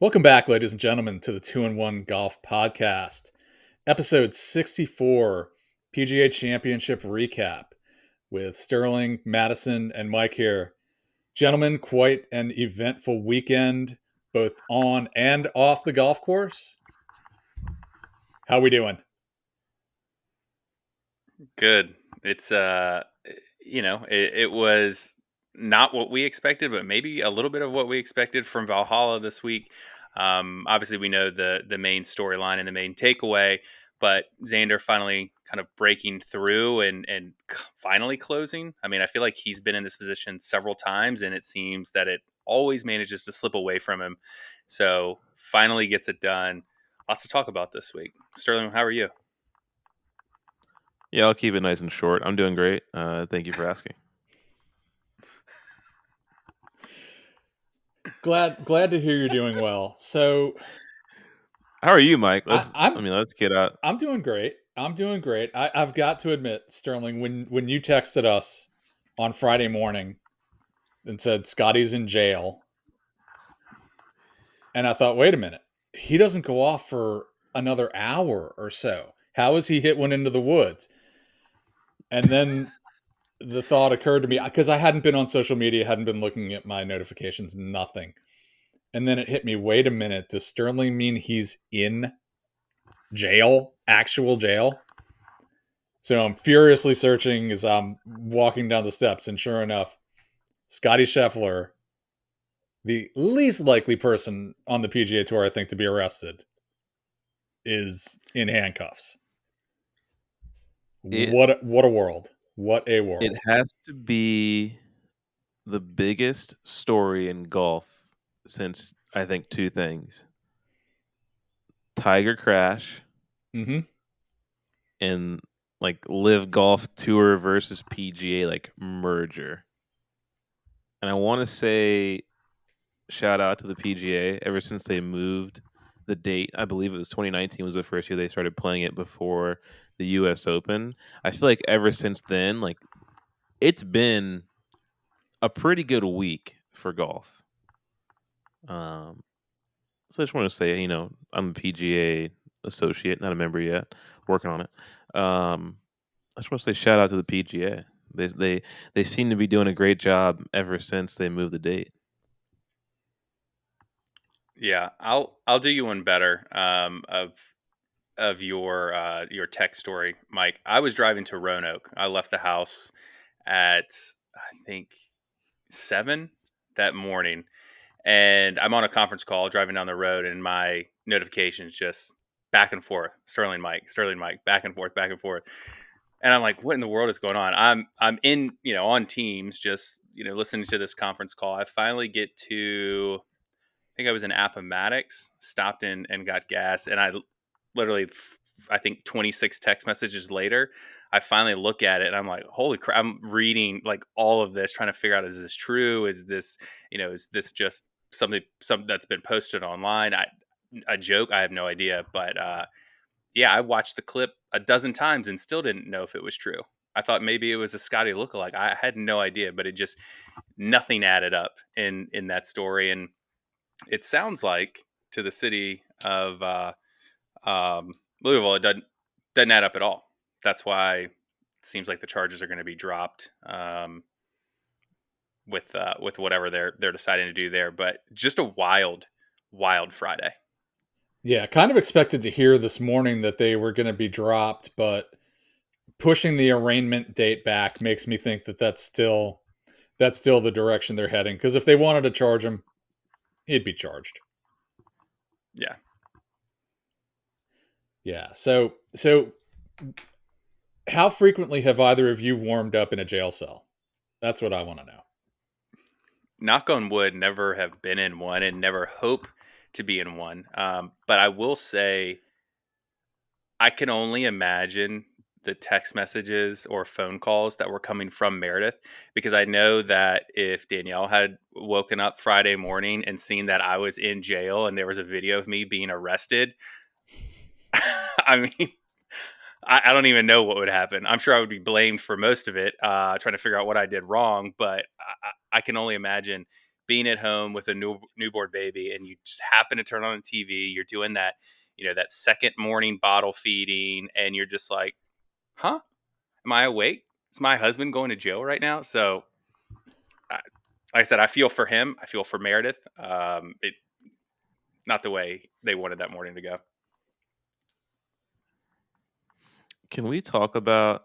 Welcome back, ladies and gentlemen, to the 2-in-1 Golf Podcast, episode 64, PGA Championship recap with Sterling, Madison, and Mike here. Gentlemen, quite an eventful weekend, both on and off the golf course. How we doing? Good. It was not what we expected, but maybe a little bit of what we expected from Valhalla this week. Obviously, we know the main storyline and the main takeaway, but Xander finally kind of breaking through and finally closing. I mean, I feel like he's been in this position several times, and it seems that it always manages to slip away from him. So finally gets it done. Lots to talk about this week. Sterling, how are you? Yeah, I'll keep it nice and short. I'm doing great. Thank you for asking. Glad to hear you're doing well. So, How are you, Mike? I, I'm Let's get out. I'm doing great. I'm doing great. I've got to admit, Sterling, when you texted us on Friday morning and said Scotty's in jail, and I thought, wait a minute, he doesn't go off for another hour or so. How has he hit one into the woods? And then the thought occurred to me because I hadn't been on social media, hadn't been looking at my notifications, nothing. And then it hit me, wait a minute, does Sterling mean he's in jail, actual jail? So I'm furiously searching as I'm walking down the steps, and sure enough, Scotty Scheffler, the least likely person on the PGA Tour, I think, to be arrested, is in handcuffs. It What a world. What a it world. has to be the biggest story in golf since I think two things: Tiger crash Mm-hmm. and like Live Golf Tour versus PGA like merger. And I want to say shout out to the PGA ever since they moved the date. I believe it was 2019 was the first year they started playing it before the US Open. I feel like ever since then, like it's been a pretty good week for golf. Um, so I just want to say, I'm a PGA associate, not a member yet, working on it. I just want to say shout out to the PGA. They seem to be doing a great job ever since they moved the date. Yeah, I'll do you one better of your tech story, Mike. I was driving to Roanoke. I left the house at I think 7 that morning, and I'm on a conference call driving down the road, and my notifications just back and forth. Sterling Mike, back and forth, back and forth. And I'm like, what in the world is going on? I'm in, on Teams, just listening to this conference call. I finally get to I think I was in Appomattox, stopped in and got gas, and I literally, I think 26 text messages later, I finally look at it and I'm like, holy crap! I'm reading like all of this, trying to figure out, is this true? Is this just something that's been posted online? A joke? I have no idea, but yeah, I watched the clip a dozen times and still didn't know if it was true. I thought maybe it was a Scotty lookalike. I had no idea, but it just nothing added up in that story. And it sounds like to the city of Louisville, it doesn't add up at all. That's why it seems like the charges are going to be dropped with whatever they're deciding to do there. But just a wild Friday. Yeah, kind of expected to hear this morning that they were going to be dropped, but pushing the arraignment date back makes me think that that's still the direction they're heading. Because if they wanted to charge him, he'd be charged. Yeah. Yeah. So how frequently have either of you warmed up in a jail cell? That's what I want to know. Knock on wood, never have been in one and never hope to be in one. But I will say, I can only imagine the text messages or phone calls that were coming from Meredith, because I know that if Danielle had woken up Friday morning and seen that I was in jail and there was a video of me being arrested, I mean, I don't even know what would happen. I'm sure I would be blamed for most of it, trying to figure out what I did wrong. But I can only imagine being at home with a newborn baby, and you just happen to turn on the TV. You're doing that, that second morning bottle feeding, and you're just like, huh? Am I awake? Is my husband going to jail right now? So, like I said, I feel for him. I feel for Meredith. It not the way they wanted that morning to go. Can we talk about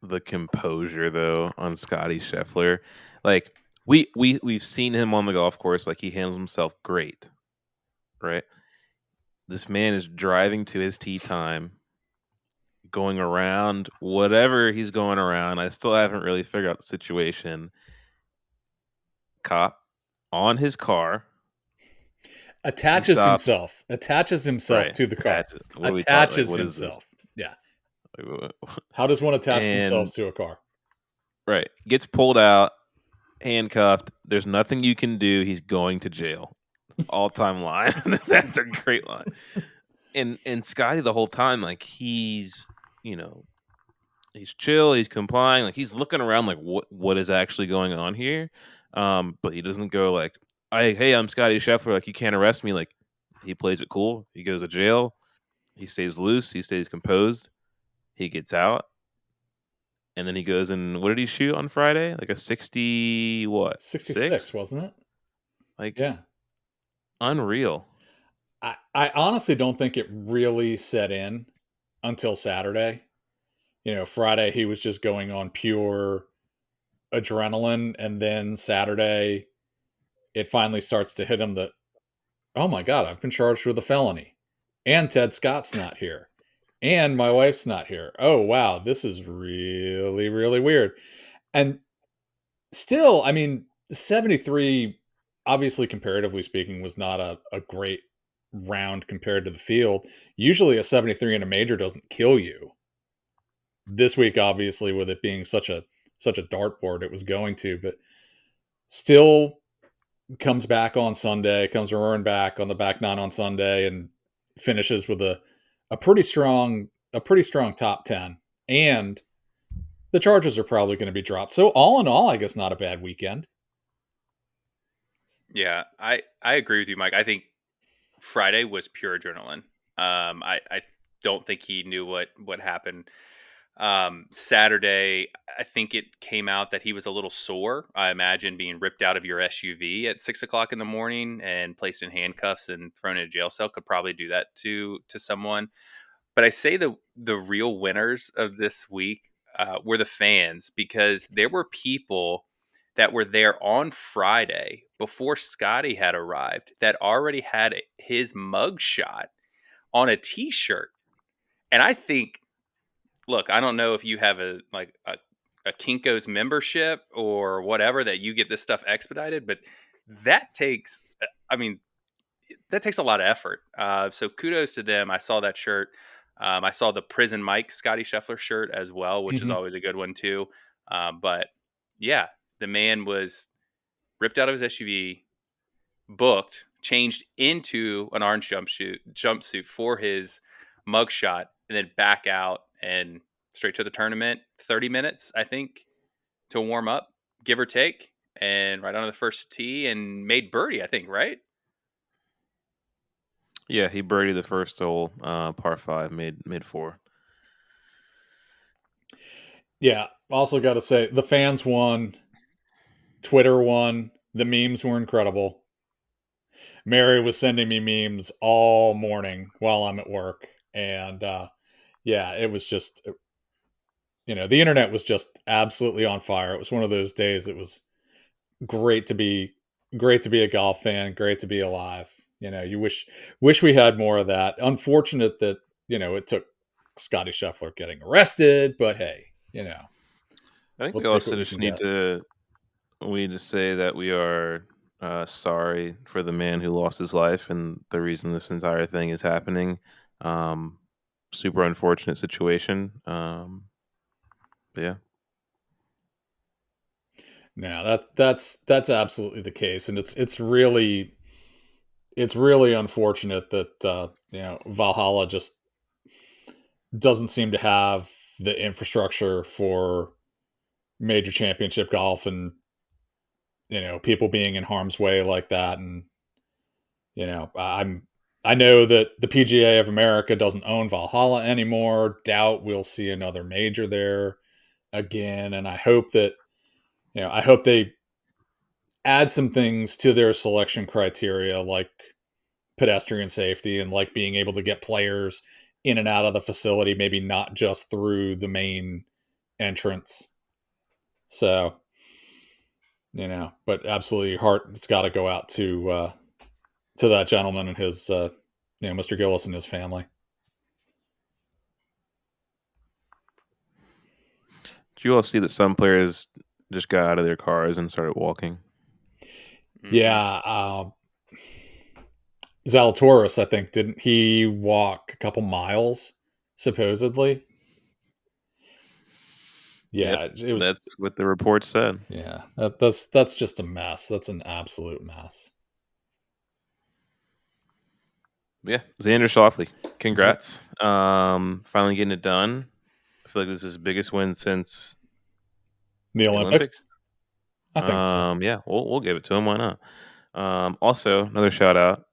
the composure though on Scotty Scheffler? Like we've seen him on the golf course, like he handles himself great, right? This man is driving to his tee time, going around whatever he's going around. I still haven't really figured out the situation. Cop on his car. Attaches himself to the car. What are we talking? Like, Attaches what is this? himself. Yeah. How does one attach themselves to a car? Right. Gets pulled out, handcuffed. There's nothing you can do. He's going to jail. All-time line. That's a great line. And Scotty the whole time, like he's chill, he's complying, like he's looking around like what is actually going on here. But he doesn't go like, hey, I'm Scotty Scheffler, like you can't arrest me. Like he plays it cool. He goes to jail. He stays loose. He stays composed. He gets out. And then he goes and what did he shoot on Friday? Like a 60 what? 66, wasn't it? Like yeah. Unreal. I honestly don't think it really set in until Saturday. Friday he was just going on pure adrenaline, and then Saturday it finally starts to hit him that, oh my God, I've been charged with a felony. And Ted Scott's not here. And my wife's not here. Oh, wow, this is really, really weird. And still, I mean, 73, obviously, comparatively speaking, was not a great round compared to the field. Usually a 73 in a major doesn't kill you. This week, obviously, with it being such a dartboard, it was going to, but still comes back on Sunday, comes roaring back on the back nine on Sunday, and finishes with a pretty strong top 10. And the charges are probably going to be dropped. So all in all, I guess not a bad weekend. Yeah, I agree with you, Mike. I think Friday was pure adrenaline. I don't think he knew what happened. Saturday, I think it came out that he was a little sore. I imagine being ripped out of your SUV at 6:00 in the morning and placed in handcuffs and thrown in a jail cell could probably do that to someone. But I say the real winners of this week were the fans, because there were people that were there on Friday before Scotty had arrived that already had his mugshot on a T-shirt. And I think, look, I don't know if you have a Kinko's membership or whatever that you get this stuff expedited, but that takes, I mean, that takes a lot of effort. So kudos to them. I saw that shirt. I saw the Prison Mike Scotty Scheffler shirt as well, which is always a good one too. But yeah, the man was ripped out of his SUV, booked, changed into an orange jumpsuit for his mugshot, and then back out and straight to the tournament. 30 minutes, I think, to warm up, give or take, and right on the first tee and made birdie, I think, right? Yeah, he birdied the first hole, par 5, made 4. Yeah, also got to say the fans won, Twitter won, the memes were incredible. Mary was sending me memes all morning while I'm at work, and yeah, it was just, the internet was just absolutely on fire. It was one of those days. It was great to be a golf fan, great to be alive. You wish we had more of that. Unfortunate that it took Scotty Scheffler getting arrested, but hey, I think we'll we take also what we just can need get. to say that we are sorry for the man who lost his life and the reason this entire thing is happening. Super unfortunate situation. But yeah. No, that's absolutely the case, and it's really unfortunate that Valhalla just doesn't seem to have the infrastructure for major championship golf, and people being in harm's way like that. And, I know that the PGA of America doesn't own Valhalla anymore. Doubt we'll see another major there again. And I hope that, I hope they add some things to their selection criteria, like pedestrian safety and like being able to get players in and out of the facility, maybe not just through the main entrance. So, but absolutely heart, it's got to go out to that gentleman and his, Mr. Gillis and his family. Did you all see that some players just got out of their cars and started walking? Mm-hmm. Yeah. Zalatoris, I think, didn't he walk a couple miles, supposedly? Yeah, Yep, it was. that's what the report said. Yeah, that's just a mess. That's an absolute mess. Yeah, Xander Schauffele, congrats. Finally getting it done. I feel like this is his biggest win since The the Olympics? Olympics. I think so. Yeah, we'll give it to him. Why not? Also, another shout out,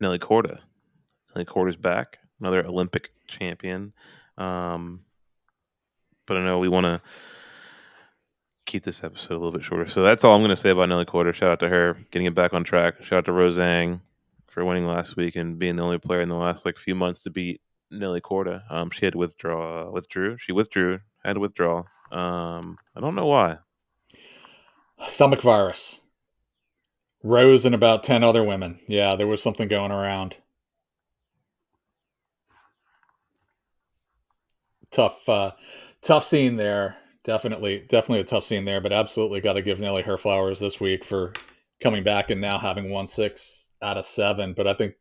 Nelly Korda. Nelly Korda's back, another Olympic champion. But I know we want to keep this episode a little bit shorter. So that's all I'm going to say about Nelly Korda. Shout out to her getting it back on track. Shout out to Rosang for winning last week and being the only player in the last few months to beat Nelly Korda. She had to withdrew. She had to withdraw. I don't know why. Stomach virus. Rose and about 10 other women. Yeah, there was something going around. Tough scene there. Definitely a tough scene there, but absolutely got to give Nelly her flowers this week for coming back and now having won 6 out of 7. But I think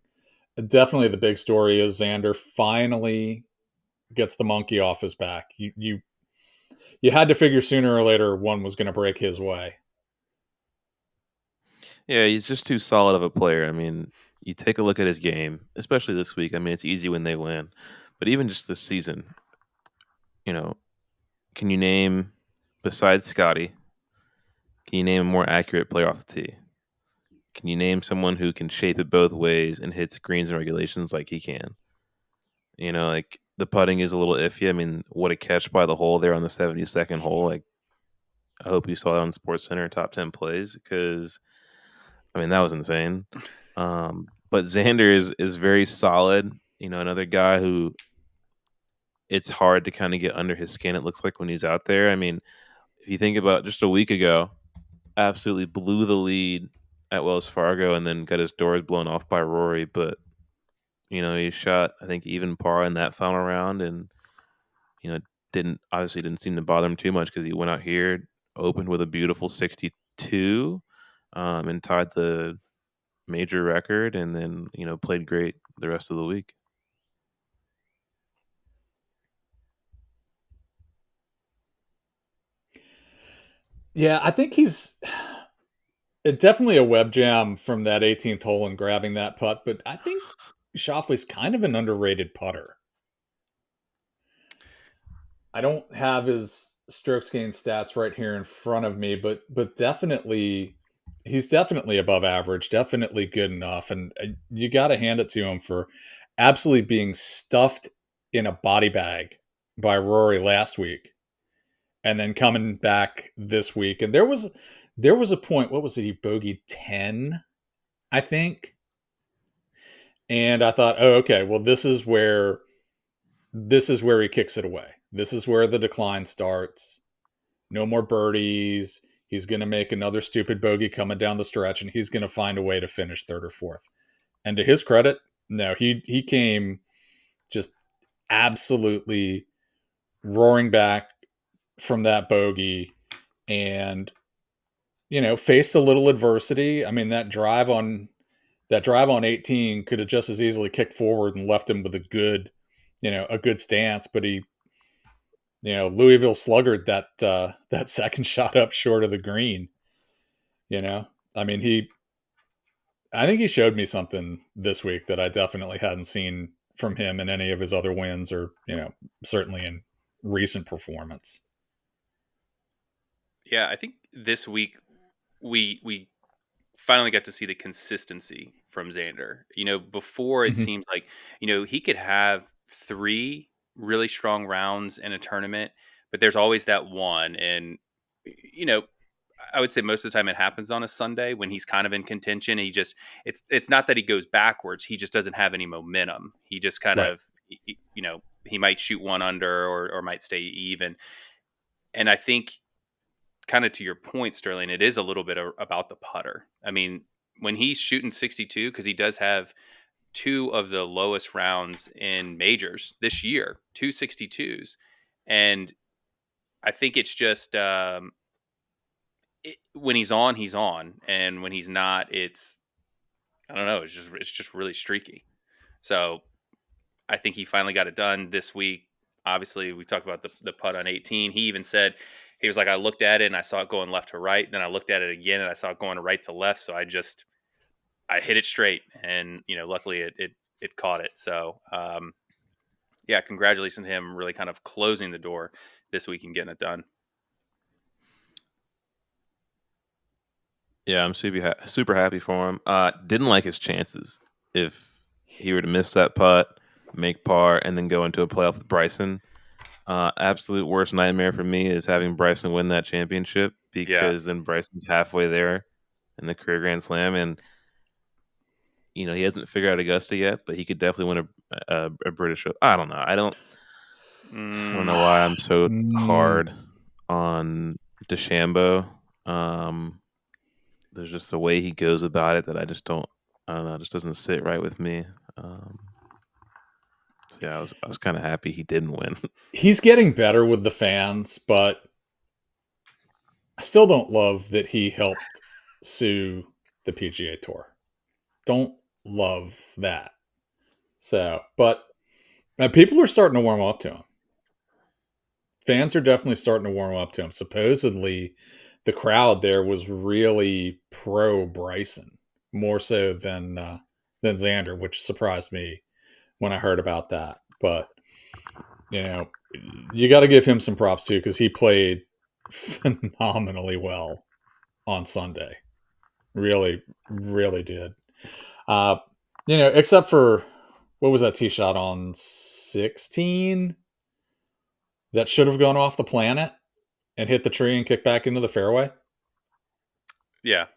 definitely the big story is Xander finally gets the monkey off his back. You had to figure sooner or later one was going to break his way. Yeah, he's just too solid of a player. I mean, you take a look at his game, especially this week. I mean, it's easy when they win, but even just this season, you know, can you name, besides Scotty, can you name a more accurate player off the tee? Can you name someone who can shape it both ways and hit screens and regulations like he can? Like the putting is a little iffy. I mean, what a catch by the hole there on the 72nd hole. Like, I hope you saw that on Sports Center top 10 plays because, I mean, that was insane. But Xander is very solid. Another guy who it's hard to kind of get under his skin, it looks like, when he's out there. I mean, if you think about just a week ago, absolutely blew the lead at Wells Fargo and then got his doors blown off by Rory. But, he shot, I think, even par in that final round and, didn't seem to bother him too much because he went out here, opened with a beautiful 62, and tied the major record, and then played great the rest of the week. Yeah, I think he's definitely a web jam from that 18th hole and grabbing that putt, but I think Schauffele's kind of an underrated putter. I don't have his strokes gained stats right here in front of me, but definitely he's definitely above average, definitely good enough, and you got to hand it to him for absolutely being stuffed in a body bag by Rory last week, and then coming back this week. And there was a point. What was it? He bogeyed 10, I think, and I thought, oh, okay, well, this is where he kicks it away. This is where the decline starts. No more birdies. He's going to make another stupid bogey coming down the stretch, and he's going to find a way to finish third or fourth. And to his credit, no, he came just absolutely roaring back from that bogey and faced a little adversity. I mean, that drive on 18 could have just as easily kicked forward and left him with a good stance, but he Louisville sluggard that second shot up short of the green. I mean, I think he showed me something this week that I definitely hadn't seen from him in any of his other wins, or certainly in recent performance. Yeah, I think this week we finally got to see the consistency from Xander. Before it Mhm. seemed like, he could have 3 really strong rounds in a tournament, but there's always that one. And, you know, I would say most of the time it happens on a Sunday when he's kind of in contention. It's not that he goes backwards. He just doesn't have any momentum. He just kind Right. of, he might shoot one under or might stay even. And I think, kind of to your point, Sterling, it is a little bit about the putter. I mean, when he's shooting 62, because he does have 2 of the lowest rounds in majors this year, 262s. And I think it's just, when he's on, he's on. And when he's not, I don't know, it's just really streaky. So I think he finally got it done this week. Obviously, we talked about the putt on 18. He even said, he was like, I looked at it and I saw it going left to right. Then I looked at it again and I saw it going right to left. So I hit it straight, and luckily it caught it. So yeah, congratulations to him, really kind of closing the door this week and getting it done. Yeah, I'm super happy for him. Didn't like his chances. If he were to miss that putt, make par, and then go into a playoff with Bryson, absolute worst nightmare for me is having Bryson win that championship, Yeah. because then Bryson's halfway there in the career Grand Slam, and he hasn't figured out Augusta yet, but he could definitely win a British. I don't know. I don't know why I'm so Mm. hard on DeChambeau. There's just a way he goes about it that I just don't. I don't know. It just doesn't sit right with me. So yeah, I was kind of happy he didn't win. He's getting better with the fans, but I still don't love that he helped sue the PGA Tour. Don't love that. So, but people are starting to warm up to him. Fans are definitely starting to warm up to him. Supposedly, the crowd there was really pro Bryson, more so than Xander, which surprised me when I heard about that. But you know, you got to give him some props too because he played phenomenally well on Sunday. Really, really did. Uh, except for what was that tee shot on 16 that should have gone off the planet and hit the tree and kicked back into the fairway. Yeah,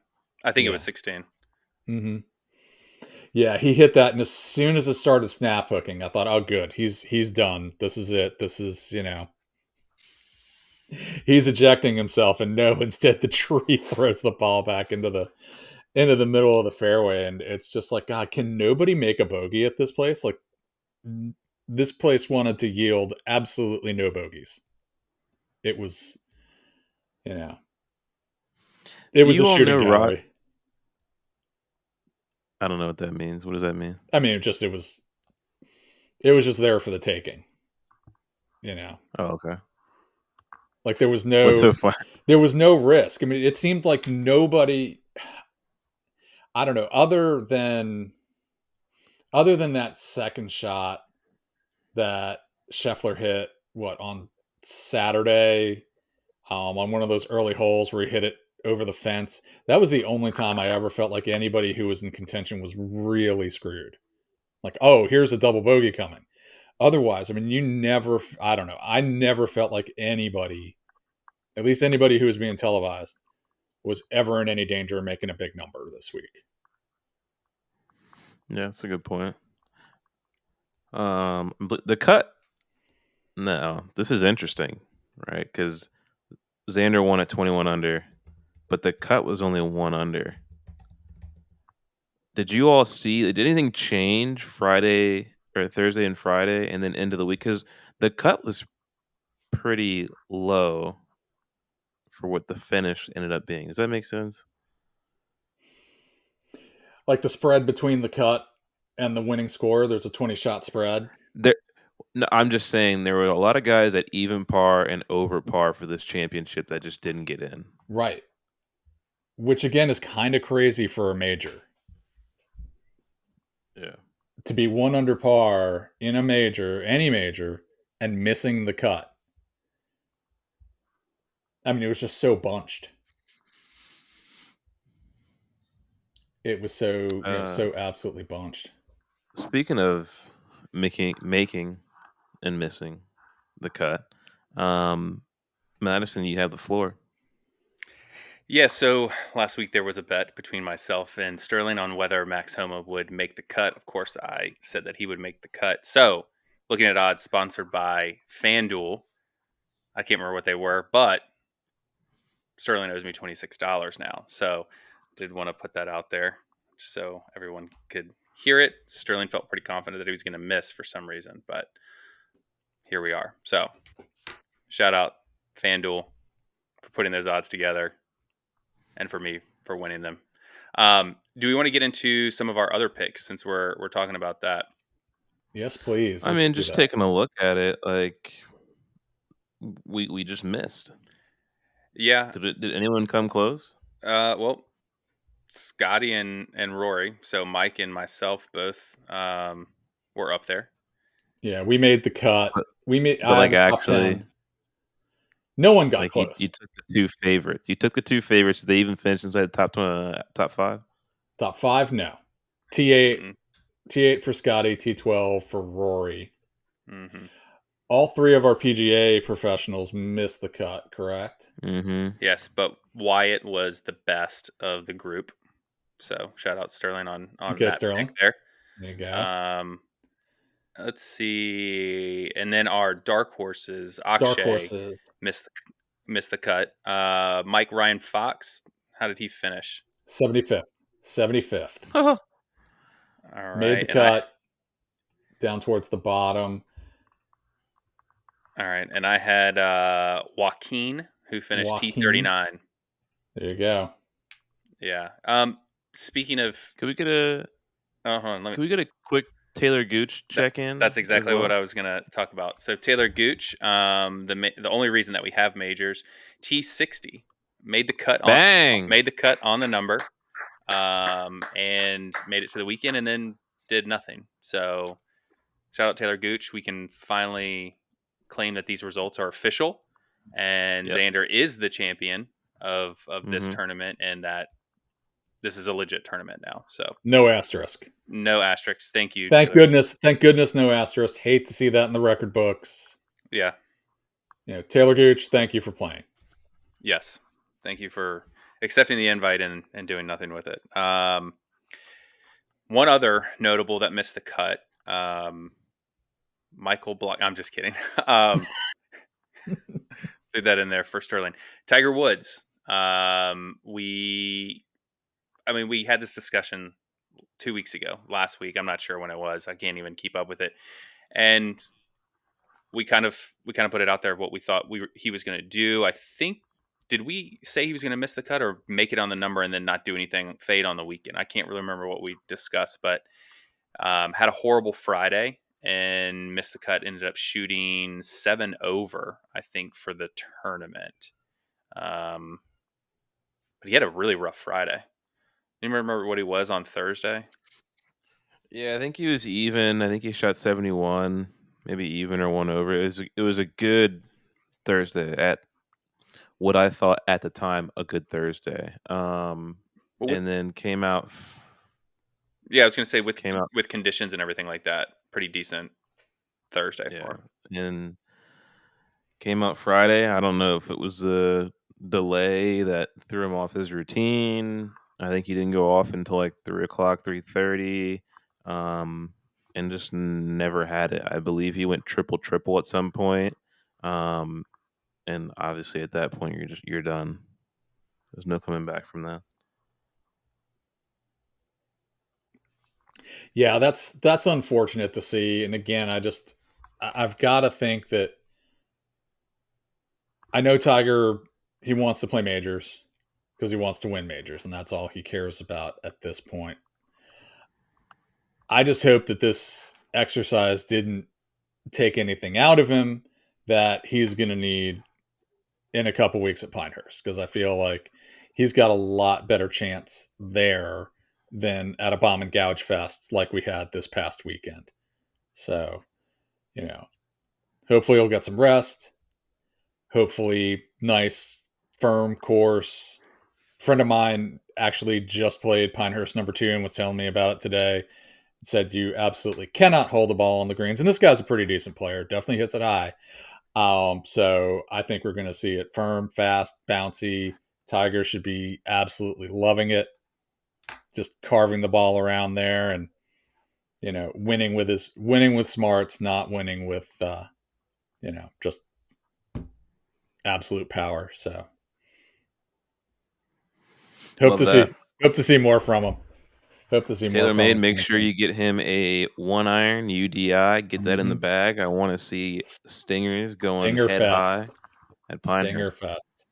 I think it was Yeah. 16. Hmm. Yeah, he hit that, and as soon as it started snap hooking, I thought, "Oh, good, he's done. This is it. This is he's ejecting himself." And no, instead the tree throws the ball back into the middle of the fairway, and it's just like, God, can nobody make a bogey at this place? Like, this place wanted to yield absolutely no bogeys. It was, you know, it Do was a you all shooting know Rod? gallery. I don't know what that means. What does that mean? I mean, it was just there for the taking. You know, Oh, okay. like there was What's so no fun? there was no risk. I mean, it seemed like nobody. I don't know, other than that second shot that Scheffler hit, what, on Saturday, on one of those early holes where he hit it over the fence. That was the only time I ever felt like anybody who was in contention was really screwed. Like, oh, here's a double bogey coming. Otherwise, I mean, I don't know, I never felt like anybody, at least anybody who was being televised, was ever in any danger of making a big number this week. Yeah, that's a good point. But the cut. No, this is interesting, right? Because Xander won at 21 under, but the cut was only 1 under. Did you all see? Did anything change Friday or Thursday and Friday, and then into the week? Because the cut was pretty low for what the finish ended up being. Does that make sense? Like the spread between the cut and the winning score, there's a 20 shot spread. There, no, I'm just saying there were a lot of guys at even par and over par for this championship that just didn't get in. Right. Which again is kind of crazy for a major. Yeah. To be one under par in a major, any major, and missing the cut. I mean, it was just so bunched. It was so absolutely bunched. Speaking of making and missing the cut, um, Madison, you have the floor. Yeah, so last week there was a bet between myself and Sterling on whether Max Homa would make the cut. Of course, I said that he would make the cut. So, looking at odds, sponsored by FanDuel, I can't remember what they were, but Sterling owes me $26 now. So, did want to put that out there so everyone could hear it. Sterling felt pretty confident that he was going to miss for some reason, but here we are. So, shout out FanDuel for putting those odds together and for me for winning them. Do we want to get into some of our other picks since we're talking about that? Yes, please. I Let's mean, do just that. taking a look at it, like we just missed. Yeah. Did anyone come close? Well, Scotty and Rory, so Mike and myself both were up there. Yeah, we made the cut. But, We made. but I have like a top actually, 10. No one got like you close. took the two favorites. You took the two favorites. Did they even finish inside the top five? Top 5, no. T8, Mm-mm. T8 for Scotty, T12 for Rory. Mm-hmm. All 3 of our PGA professionals missed the cut, correct? Mm-hmm. Yes, but Wyatt was the best of the group. So shout out Sterling on Okay, that pick Sterling. there. There you go. Let's see, and then our dark horses, Dark Akshay horses. missed missed the cut. Mike Ryan Fox, how did he finish? 75th. 75th. All Made right, the cut down towards the bottom. and I had Joaquin who finished Joaquin. T39. There you go. Yeah. Speaking of, Could we get a let me. Could we get a quick Taylor Gooch check in That's as exactly what well? I was gonna talk about. So Taylor Gooch, the only reason that we have majors, T60 made the cut Bang! on the number, and made it to the weekend, and then did nothing. So shout out Taylor Gooch. We can finally claim that these results are official, and Yep. Xander is the champion of this Mm-hmm. tournament, and that this is a legit tournament now. So No asterisk. no asterisks. Thank you, Thank Taylor. goodness. Thank goodness no asterisk. Hate to see that in the record books. Yeah. Taylor Gooch, thank you for playing. Yes. Thank you for accepting the invite and doing nothing with it. One other notable that missed the cut, Michael Block. I'm just kidding. Threw that in there for Sterling. Tiger Woods. We had this discussion 2 weeks ago, last week. I'm not sure when it was. I can't even keep up with it. And we kind of put it out there of what we thought he was going to do. I think, did we say he was going to miss the cut or make it on the number and then not do anything, fade on the weekend? I can't really remember what we discussed, but had a horrible Friday and missed the cut. Ended up shooting 7 over, I think, for the tournament. But he had a really rough Friday. Do you remember what he was on Thursday? Yeah, I think he was even. I think he shot 71, maybe even or one over. It was a good Thursday at what I thought at the time a good Thursday. Well, And then yeah, I was going to say with came out conditions and everything like that, pretty decent Thursday yeah, for him. and came out Friday. I don't know if it was the delay that threw him off his routine. I think he didn't go off until like 3 o'clock, 3:30, and just never had it. I believe he went triple at some point, and obviously at that point you're done. There's no coming back from that. Yeah, that's unfortunate to see. And again, I've got to think that I know Tiger, he wants to play majors because he wants to win majors, and that's all he cares about at this point. I just hope that this exercise didn't take anything out of him that he's going to need in a couple weeks at Pinehurst, because I feel like he's got a lot better chance there than at a bomb and gouge fest like we had this past weekend. So, hopefully he'll get some rest. Hopefully, nice, firm course. Friend of mine actually just played Pinehurst number 2 and was telling me about it today. Said you absolutely cannot hold the ball on the greens. And this guy's a pretty decent player. Definitely hits it high. So I think we're going to see it firm, fast, bouncy. Tiger should be absolutely loving it. Just carving the ball around there and, winning with smarts, not winning with, just absolute power. So hope Love to that. see more from him. Hope to see more from TaylorMade, him. make sure you get him a 1-iron UDI. Get that in the Mhm. bag. I want to see stingers going Stinger head Fest. high at Stinger Pinehurst. Fest.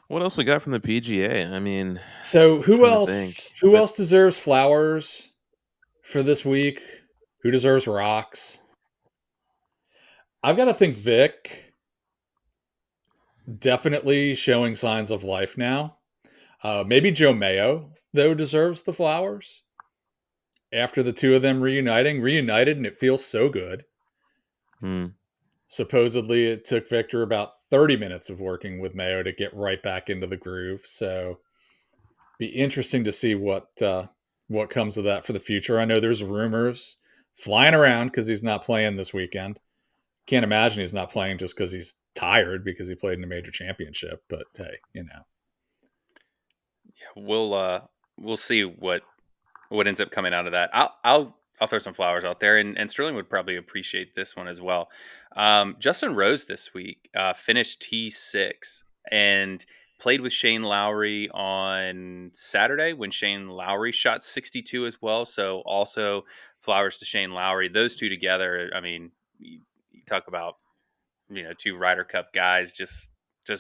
What else we got from the PGA? I mean, So who trying to think. else? Who else deserves flowers for this week? Who deserves rocks? I've got to think Vic definitely showing signs of life now. Maybe Joe Mayo though deserves the flowers after the two of them reunited, and it feels so good. Hmm. Supposedly, it took Victor about 30 minutes of working with Mayo to get right back into the groove. So, be interesting to see what comes of that for the future. I know there's rumors flying around because he's not playing this weekend. Can't imagine he's not playing just because he's tired because he played in a major championship. But hey, Yeah, we'll see what ends up coming out of that. I'll throw some flowers out there, and Sterling would probably appreciate this one as well. Justin Rose this week finished T6 and played with Shane Lowry on Saturday when Shane Lowry shot 62 as well. So also flowers to Shane Lowry. Those two together, I mean, you talk about two Ryder Cup guys just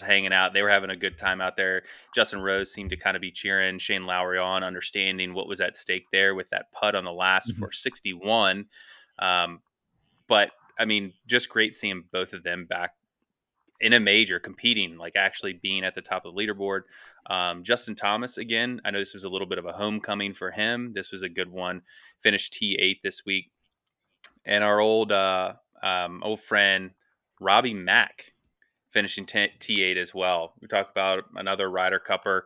hanging out. They were having a good time out there. Justin Rose seemed to kind of be cheering Shane Lowry on, understanding what was at stake there with that putt on the last Mhm. for 61. But I mean, just great seeing both of them back in a major competing, like actually being at the top of the leaderboard. Justin Thomas, again, I know this was a little bit of a homecoming for him. This was a good one. Finished T8 this week. And our old friend Robbie Mack finishing T8 as well. We talked about another Ryder Cupper.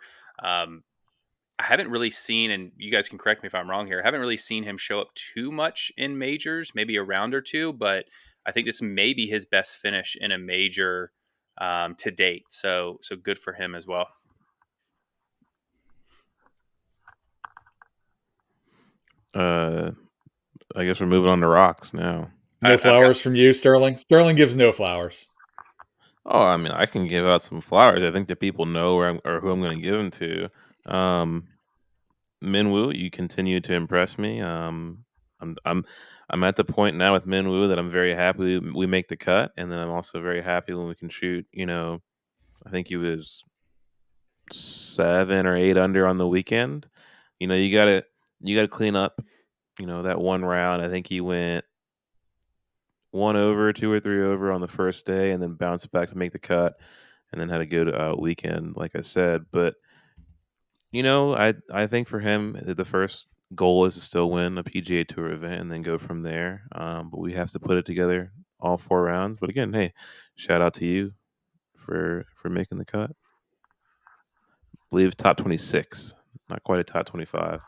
I haven't really seen, and you guys can correct me if I'm wrong here, I haven't really seen him show up too much in majors, maybe a round or two, but I think this may be his best finish in a major to date. So good for him as well. I guess we're moving on to rocks now. No I've got flowers from you, Sterling. Sterling gives no flowers. Oh, I mean, I can give out some flowers. I think that people know or who I'm going to give them to. Um, Minwoo, you continue to impress me. I'm I'm I'm at the point now with Minwoo that I'm very happy we make the cut, and then I'm also very happy when we can shoot. I think he was 7 or 8 under on the weekend. You gotta clean up. That one round. I think he went one over, 2 or 3 over on the first day, and then bounced back to make the cut, and then had a good weekend, like I said. But I think for him, the first goal is to still win a PGA Tour event and then go from there. But we have to put it together all 4 rounds. But again, hey, shout out to you for making the cut. I believe top 26, not quite a top 25.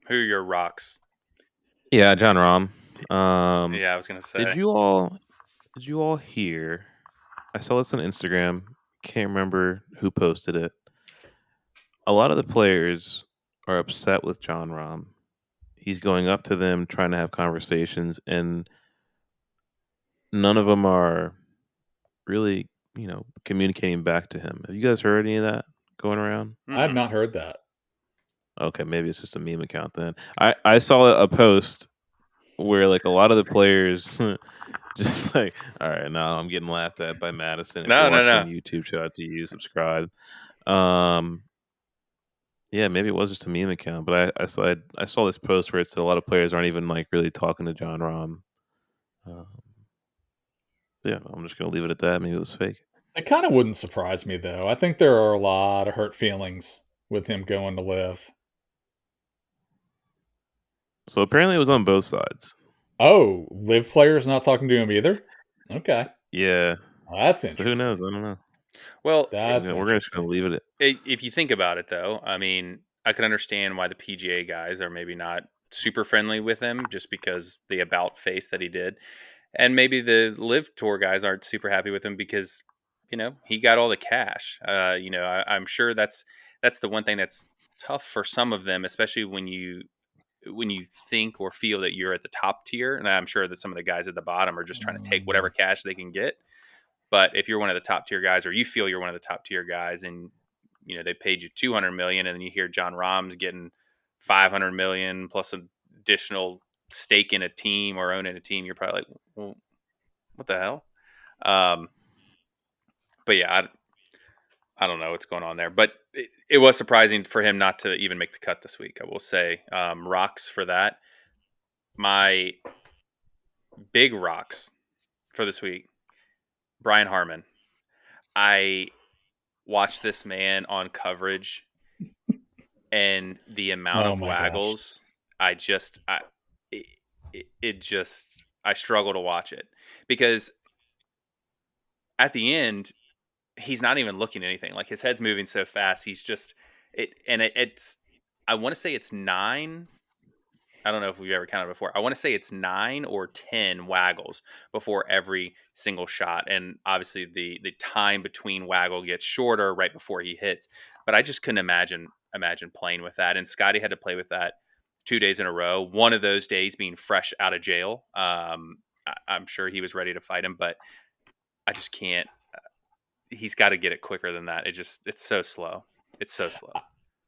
Who are your rocks? Yeah, John Rahm. Yeah, I was gonna say. Did you all hear? I saw this on Instagram. Can't remember who posted it. A lot of the players are upset with John Rahm. He's going up to them, trying to have conversations, and none of them are really, communicating back to him. Have you guys heard any of that going around? I have Mm-mm. not heard that. Okay, maybe it's just a meme account then. I saw a post where like a lot of the players just like, all right, now I'm getting laughed at by Madison. If you're No, no, watching on no. YouTube, shout out to you, subscribe. Um, yeah, maybe it was just a meme account, but I saw this post where it said a lot of players aren't even like really talking to John Rahm. Um, yeah, I'm just gonna leave it at that. Maybe it was fake. It kind of wouldn't surprise me though. I think there are a lot of hurt feelings with him going to live. So apparently it was on both sides. Oh, live players not talking to him either? Okay. Yeah. Well, that's So who knows? interesting. I don't know. Well, That's We're just interesting. gonna leave it. if you think about it, though, I mean, I can understand why the PGA guys are maybe not super friendly with him, just because the about face that he did, and maybe the Live Tour guys aren't super happy with him because he got all the cash. I'm sure that's the one thing that's tough for some of them, especially when you think or feel that you're at the top tier. And I'm sure that some of the guys at the bottom are just trying to take whatever cash they can get. But if you're one of the top tier guys, or you feel you're one of the top tier guys, and they paid you 200 million, and then you hear John Rahm's getting 500 million plus an additional stake in a team or owning a team, you're probably like, well, what the hell? Um, but yeah, I don't know what's going on there. But it was surprising for him not to even make the cut this week, I will say. Rocks for that. My big rocks for this week, Brian Harman. I watched this man on coverage, and the amount Oh of my gosh. waggles, it just, I struggle to watch it, because at the end, he's not even looking at anything. Like, his head's moving so fast. He's just it's. I want to say it's 9. I don't know if we've ever counted before. I want to say it's 9 or 10 waggles before every single shot, and obviously the time between waggle gets shorter right before he hits. But I just couldn't imagine playing with that. And Scotty had to play with that 2 days in a row. One of those days being fresh out of jail. I'm sure he was ready to fight him, but I just can't. He's got to get it quicker than that. It's so slow. It's so slow.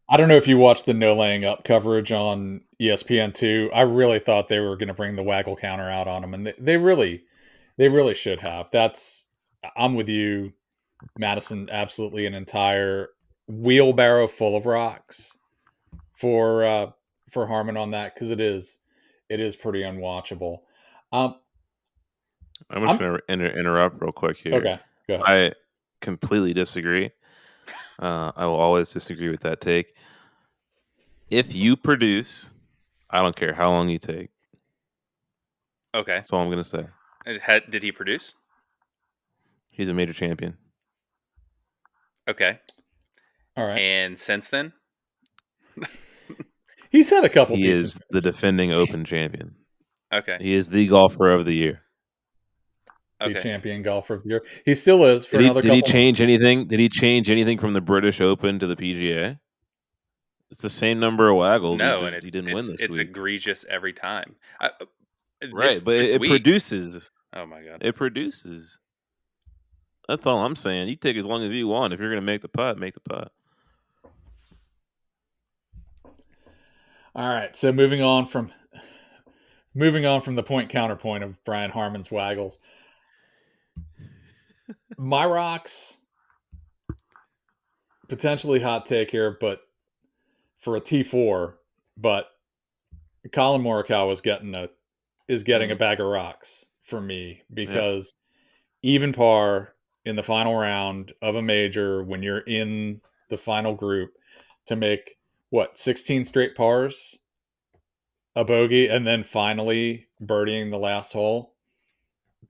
I don't know if you watched the no laying up coverage on ESPN2. I really thought they were going to bring the waggle counter out on him, and they really should have. I'm with you, Madison. Absolutely, an entire wheelbarrow full of rocks for Harman on that, because it is pretty unwatchable. Um, I'm just I'm gonna interrupt real quick here. okay. Go ahead. I completely disagree. I will always disagree with that take. If you produce, I don't care how long you take. Okay. That's all I'm gonna say. Did he produce? He's a major champion. Okay. All right. And since then, He's had a couple He decent is the finishes. defending Open champion. okay. He is the golfer of the year. The Okay. champion golfer of the year. He still is for another Did he couple months. change anything? Did he change anything from the British Open to the PGA? It's the same number of waggles. No, and He didn't win this it's week. egregious every time. Right, but This it week. produces. Oh my god. It produces. That's all I'm saying. You take as long as you want. If you're going to make the putt, make the putt. All right. So moving on from the point counterpoint of Brian Harmon's waggles. My rocks, potentially hot take here, but for a T4, but Colin Morikawa is getting a bag of rocks for me, Yeah. because even par in the final round of a major, when you're in the final group, to make 16 straight pars, a bogey, and then finally birdieing the last hole,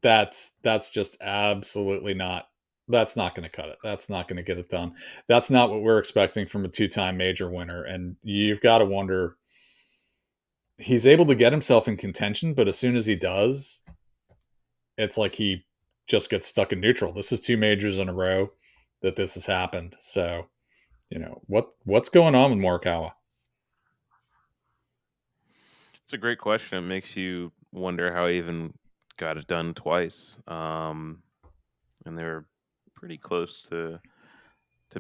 that's just absolutely not. That's not going to cut it. That's not going to get it done. That's not what we're expecting from a two-time major winner. And you've got to wonder, he's able to get himself in contention, but as soon as he does, it's like he just gets stuck in neutral. This is 2 majors in a row that this has happened. So, what's going on with Morikawa? It's a great question. It makes you wonder how he even got it done twice. And they were pretty close to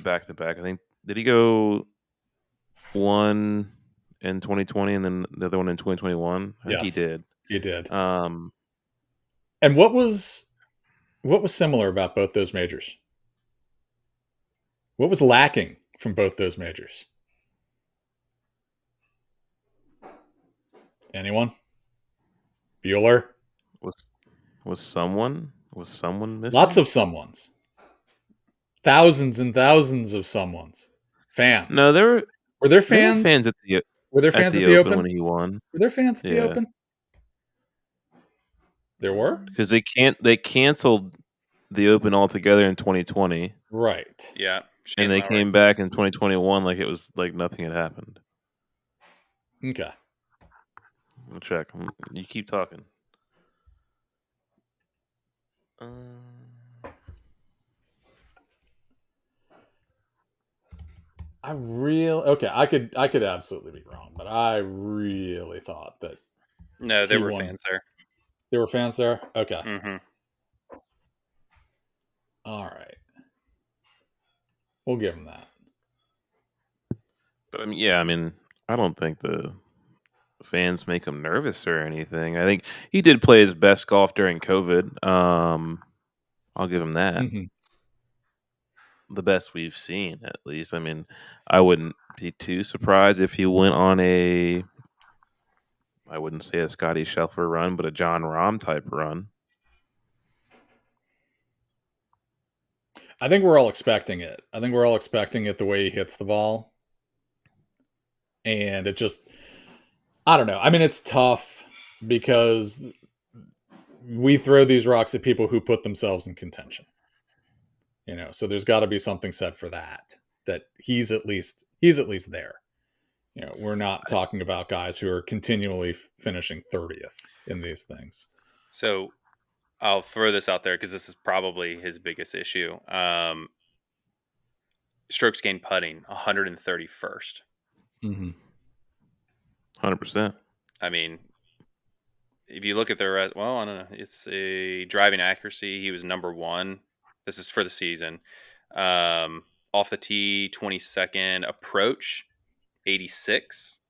back to back. I think, did he go one in 2020 and then the other one in 2021? I think he Yes, did. he did. Um, And what was similar about both those majors? What was lacking from both those majors? Anyone? Bueller? was someone missing? Lots of someones. Thousands and thousands of someones. Fans. No, Were there there were fans? fans at the Were there fans at the Open Open? when he won. Were there fans at the Yeah. Open? There were? Because they canceled the Open altogether in 2020, Right. Yeah, and Shane they Lowry. came back in 2021 like it was like nothing had happened. Okay. I'll check. You keep talking. Okay, I could absolutely be wrong, but I really thought that No, there he were won. fans there. There were fans there? Okay. Mm-hmm. All right. We'll give him that. But I mean, yeah, I mean, I don't think the fans make him nervous or anything. I think he did play his best golf during COVID. I'll give him that. Hmm. The best we've seen, at least. I mean, I wouldn't be too surprised if he went on I wouldn't say a Scotty Scheffler run, but a John Rahm type run. I think we're all expecting it. I think we're all expecting it the way he hits the ball. And it just, I don't know. I mean, it's tough because we throw these rocks at people who put themselves in contention. So there's got to be something said for that he's at least there. We're not talking about guys who are continually finishing 30th in these things. So I'll throw this out there because this is probably his biggest issue. Strokes gained putting 131st. Mm-hmm. 100%. I mean, if you look at well, I don't know. It's a driving accuracy. He was number one. This is for the season. Off the tee, 22nd. Approach, 86.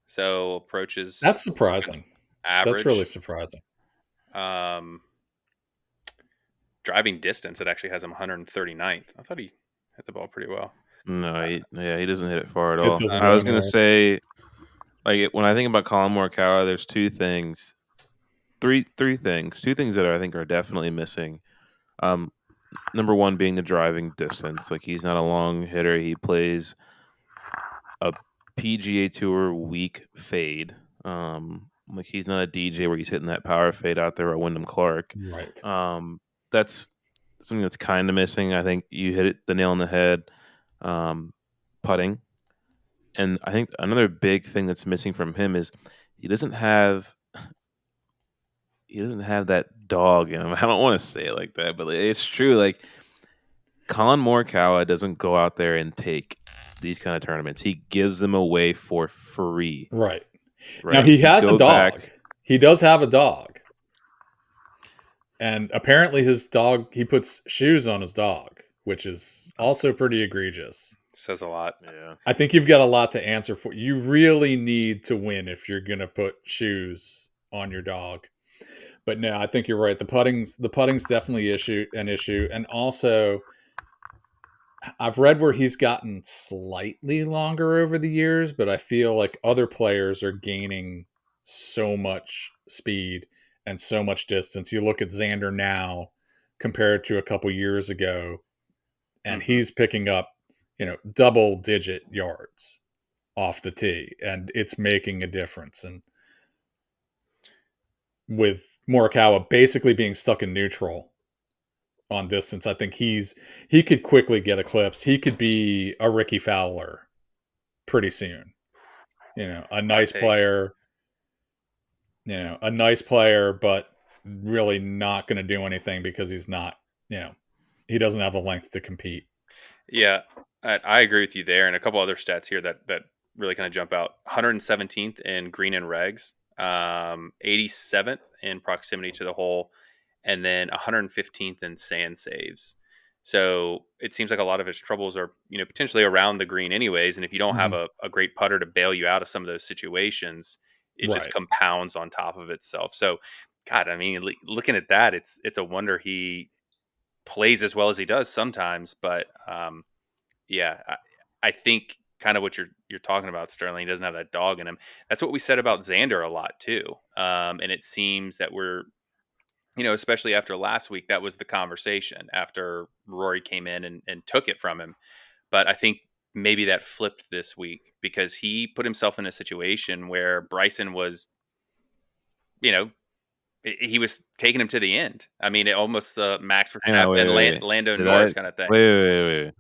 So approach is That's surprising. That's really average. surprising. Um, Driving distance, it actually has him 139th. I thought he hit the ball pretty well. No, he doesn't hit it far at It all. doesn't I go was gonna anywhere. say, like, when I think about Colin Morikawa, there's two things, three things, two things that I think are definitely missing. Um, Number one being the driving distance. Like, he's not a long hitter. He plays a PGA Tour weak fade. Like, he's not a DJ where he's hitting that power fade out there at Wyndham Clark. Right. That's something that's kind of missing. I think you hit the nail on the head. Putting, and I think another big thing that's missing from him is he doesn't have that dog in him. I don't want to say it like that, but it's true. Like, Colin Morikawa doesn't go out there and take these kind of tournaments. He gives them away for free. Right. Now Right? he If you has a go dog. back, He does have a dog. And apparently his dog, he puts shoes on his dog, which is also pretty egregious. Says a lot. yeah, I think you've got a lot to answer for. You really need to win if you're going to put shoes on your dog. But no, I think you're right. The putting's definitely an issue. And also I've read where he's gotten slightly longer over the years, but I feel like other players are gaining so much speed and so much distance. You look at Xander now compared to a couple years ago, and mm-hmm. he's picking up, double digit yards off the tee, and it's making a difference. And with Morikawa basically being stuck in neutral on distance, I think he could quickly get eclipsed. He could be a Ricky Fowler pretty soon. A Hot nice take. player, but really not going to do anything because he's not, he doesn't have the length to compete. Yeah, I agree with you there, and a couple other stats here that really kind of jump out: 117th in green and regs, 87th in proximity to the hole, and then 115th in sand saves. So it seems like a lot of his troubles are potentially around the green, anyways. And if you don't have Mhm. a great putter to bail you out of some of those situations, it just Right. compounds on top of itself. So, God, I mean, looking at that, it's a wonder he plays as well as he does sometimes, but yeah, I think kind of what you're talking about, Sterling. He doesn't have that dog in him. That's what we said about Xander a lot too. And it seems that especially after last week, that was the conversation after Rory came in and took it from him. But I think maybe that flipped this week because he put himself in a situation where Bryson was, you know, he was taking him to the end. I mean, it almost Max Hang on, Verstappen, wait. Lando Did Norris kind of thing. Wait.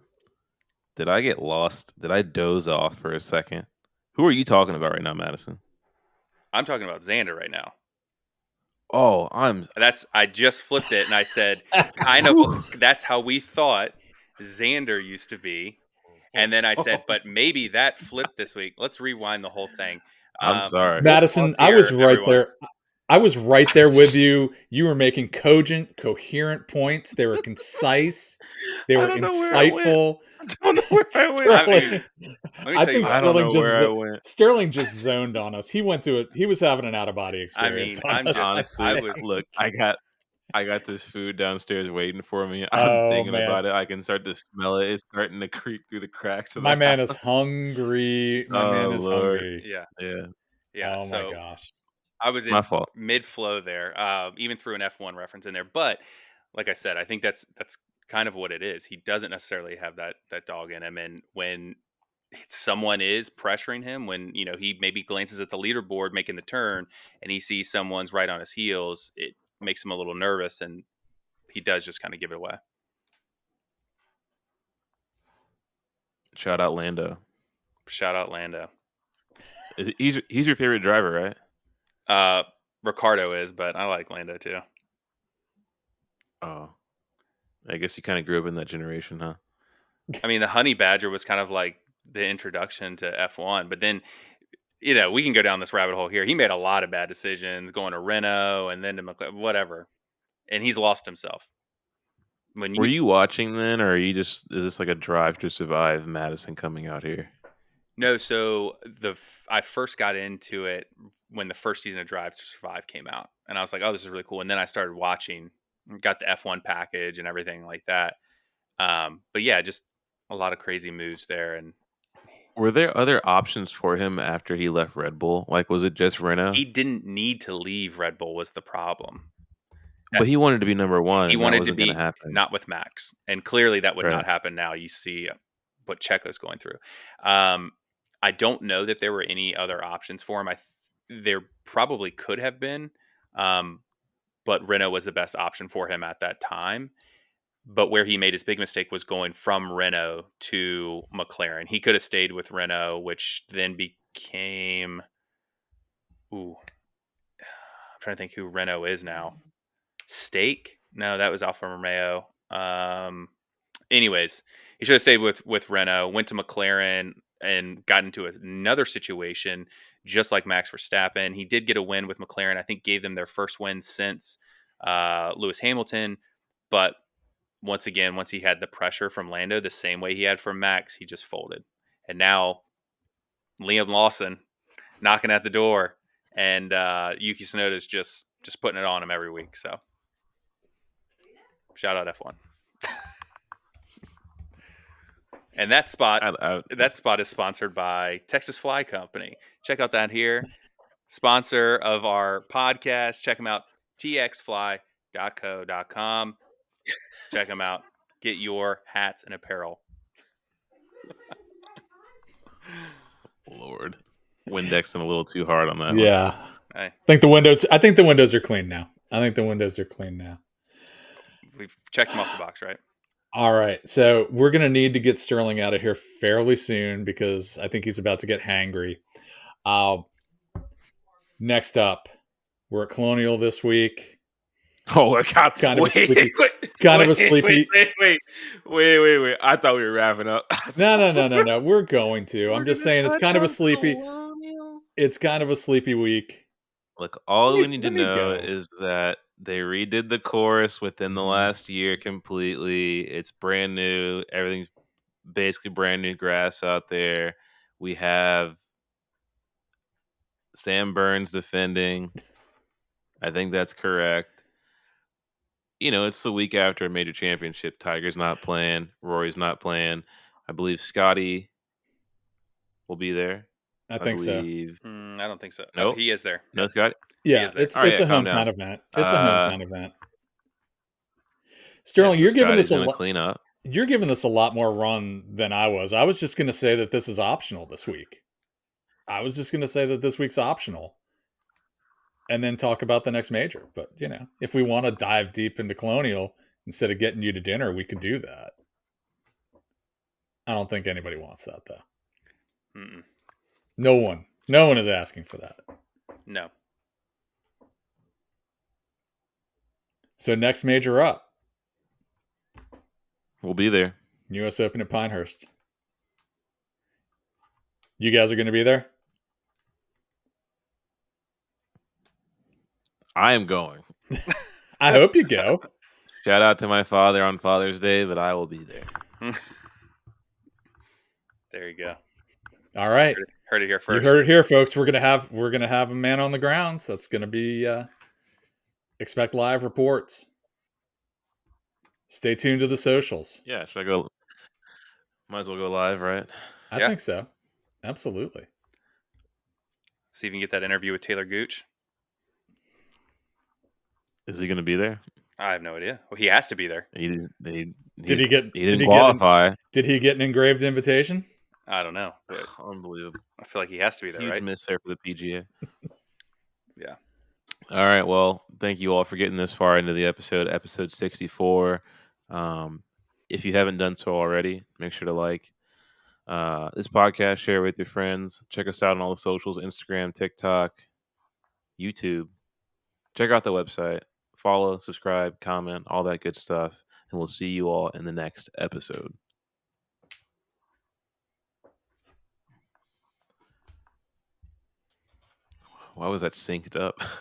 Did I get lost? Did I doze off for a second? Who are you talking about right now, Madison? I'm talking about Xander right now. Oh, I just flipped it and I said, kind of, that's how we thought Xander used to be. And then I said, but maybe that flipped this week. Let's rewind the whole thing. I'm sorry. We'll Madison, pause I was here, right everyone. there. I was right there with you. You were making cogent, coherent points. They were concise. They I were don't know where I went. insightful. I don't know where I went. Sterling, Let me I tell you think what. I don't Sterling know just where I went. Sterling just zoned on us. He went to it. He was having an out of body experience. I'm just Honestly, look, I got this food downstairs waiting for me. I'm Oh thinking man, about it. I can start to smell it. It's starting to creep through the cracks of my the man house. is hungry. My Oh man is Lord. hungry. Yeah. Yeah. Oh my So gosh. I was My in fault. mid flow there, even through an F1 reference in there. But like I said, I think that's kind of what it is. He doesn't necessarily have that dog in him, and when someone is pressuring him, when he maybe glances at the leaderboard making the turn, and he sees someone's right on his heels, it makes him a little nervous, and he does just kind of give it away. Shout out Lando. Shout out Lando. He's your favorite driver, right? Ricardo is, but I like Lando too. Oh. I guess you kind of grew up in that generation, huh? I mean, the Honey Badger was kind of like the introduction to F1, but then we can go down this rabbit hole here. He made a lot of bad decisions going to Renault and then to McLaren, whatever, and he's lost himself. Were you watching then, or is this like a Drive to Survive Madison coming out here? No, so I first got into it when the first season of Drive to Survive came out, and I was like, "Oh, this is really cool." And then I started watching, got the F1 package and everything like that. But yeah, just a lot of crazy moves there, and Were there other options for him after he left Red Bull? Like, was it just Renault? he didn't need to leave Red Bull was the problem. But he wanted to be number one, He and that wanted to wasn't going to be happen. not with Max, and clearly that would Right. not happen now. You see what Checo's going through. I don't know that there were any other options for him. There probably could have been, but Renault was the best option for him at that time. But where he made his big mistake was going from Renault to McLaren. He could have stayed with Renault, which then became. Ooh, I'm trying to think who Renault is now. Stake? No, that was Alfa Romeo. Anyways, he should have stayed with Renault, went to McLaren, and got into another situation just like Max Verstappen. He did get a win with McLaren. I think gave them their first win since Lewis Hamilton. But once again, once he had the pressure from Lando, the same way he had from Max, he just folded. And now Liam Lawson knocking at the door, and Yuki Tsunoda's just putting it on him every week. So shout out F1. And that spot is sponsored by Texas Fly Company. Check out that here. Sponsor of our podcast. Check them out. txfly.co.com. Check them out. Get your hats and apparel. Lord. Windexing a little too hard on that one. Yeah. Hey, I think the windows are clean now. we've checked them off the box, right? All right. So we're going to need to get Sterling out of here fairly soon because I think he's about to get hangry. Next up, we're at Colonial this week. Oh my God! Kind of a sleepy. Wait! I thought we were wrapping up. No. We're going to. I'm just saying it's kind of a sleepy. Colonial. It's kind of a sleepy week. Look, all we need to Let me know go. is that they redid the course within the last year completely. It's brand new. Everything's basically brand new grass out there. We have Sam Burns defending. I think that's correct. It's the week after a major championship. Tiger's not playing. Rory's not playing. I believe Scotty will be there. I think so. I don't think so. Nope. Oh, he is there. No, Scotty? Yeah, it's a hometown event. It's a hometown event. Sterling, you're giving this clean up. You're giving this a lot more run than I was. I was just going to say that this is optional this week. I was just going to say that this week's optional. and then talk about the next major. But if we want to dive deep into Colonial instead of getting you to dinner, we could do that. I don't think anybody wants that though. Mm-mm. No one is asking for that. No. So next major up, We'll be there. U.S. Open at Pinehurst. You guys are going to be there? I am going. I hope you go. Shout out to my father on Father's Day, but I will be there. There you go. All right. Heard it here You first. heard it here, folks. We're gonna have a man on the grounds. That's gonna be expect live reports. Stay tuned to the socials. Yeah, should I go? Might as well go live, right? I think so. Absolutely. See if you can get that interview with Taylor Gooch. Is he going to be there? I have no idea. Well, he has to be there. He Didn't qualify. Did he get an engraved invitation? I don't know, but Unbelievable. I feel like he has to be there, Huge right? miss there for the PGA. Yeah. All right. Well, thank you all for getting this far into the episode 64. If you haven't done so already, make sure to like this podcast, share it with your friends. Check us out on all the socials, Instagram, TikTok, YouTube. Check out the website. Follow, subscribe, comment, all that good stuff. And we'll see you all in the next episode. Why was that synced up?